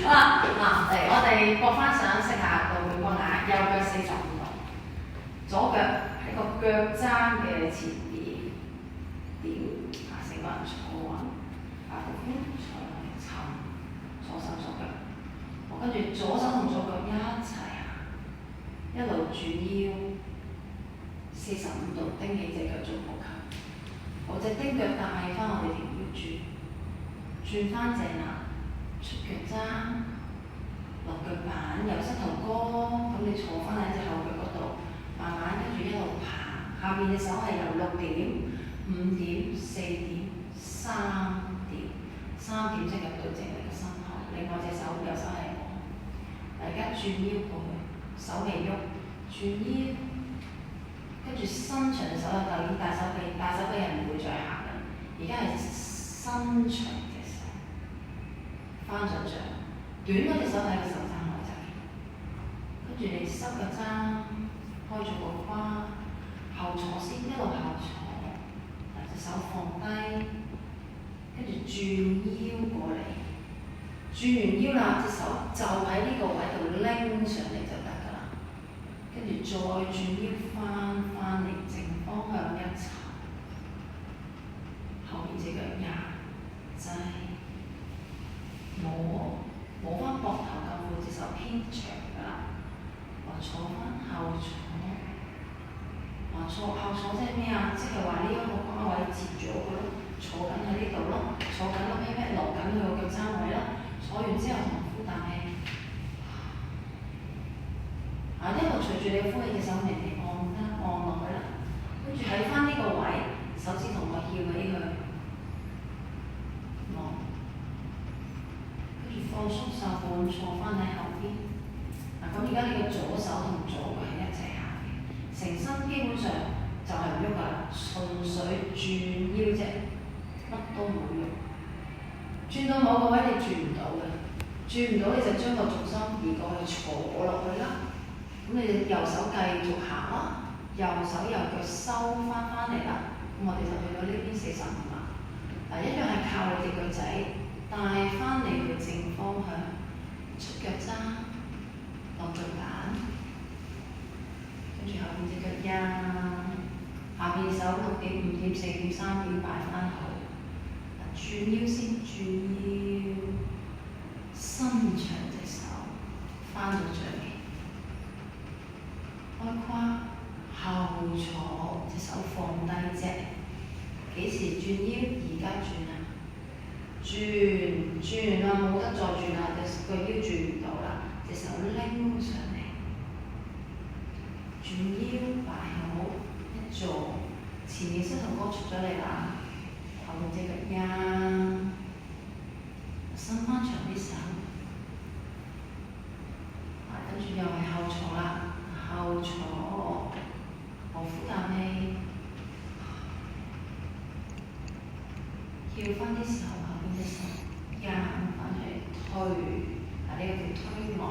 好啦，嗱嚟我哋駁翻上色下度面光眼，右腳45度，左腳喺個腳踭嘅前邊，成個人坐穩，腹寬坐落嚟沉，左手左腳，我跟住左手同左腳一齊行，一路轉腰，45度叮起隻腳做步球，我隻丁腳帶翻我哋條腰轉翻正啦。出腳踭，落腳板，由膝頭哥，咁你坐翻喺隻後腳嗰度，慢慢跟住一路爬。下邊隻手係由6點、5點、4點、3點即入到正你嘅心口。另外隻手右手係我，而家轉腰過去，手未喐，轉腰，跟住伸長隻手有嚿大手臂係唔會再行嘅，而家係伸長。翻上掌，短嗰隻手喺個手踭內側，跟住你收腳踭，開咗個胯，後坐先，一路後坐，嗱隻手放低，跟住轉腰過嚟，轉完腰啦，隻手就喺呢個位度拎上嚟就得㗎啦，跟住再轉腰翻嚟正方向一沉，後面隻腳壓擠。冇翻膊頭咁闊，隻手偏長㗎啦。話坐翻後坐，後坐即係咩啊？即係話呢一個胯位接咗佢咯，坐緊喺呢度咯，坐緊個 pat pat 落緊佢個腳踭位咯。坐完之後同呼啖氣，一路隨住你呼氣，隻手微微按落去啦。跟住喺翻呢個位，手指同我翹起佢。放鬆手腕，坐翻喺後邊。咁而家你個左手同左腳係一齊行嘅，成身基本上就係唔喐㗎啦，純粹轉腰啫，乜都冇喐。轉到某個位你轉唔到嘅，轉唔到你就將個重心移過去坐落去啦。咁你右手繼續行啦，右手右腳收翻嚟啦。咁我哋就去到呢邊45啦。一樣係靠你隻腳仔。帶翻嚟佢正方向，出腳踭，落腳板，跟住後邊隻腳壓，下邊手6點、5點、4點、3點擺翻去，轉腰先，轉腰，伸長隻手，翻到最尾，開胯，後坐，隻手放低隻，幾時轉腰？而家轉啊！轉啦，冇得再轉啦，個腰轉唔到啦，隻手拎上嚟，轉腰擺好，一做，前面膝頭哥出咗嚟啦，後面隻腳壓，伸翻長啲手，跟住又係後坐啦，後坐，我呼啖氣，翹翻啲手。隻手夾翻去推，呢個叫推昂。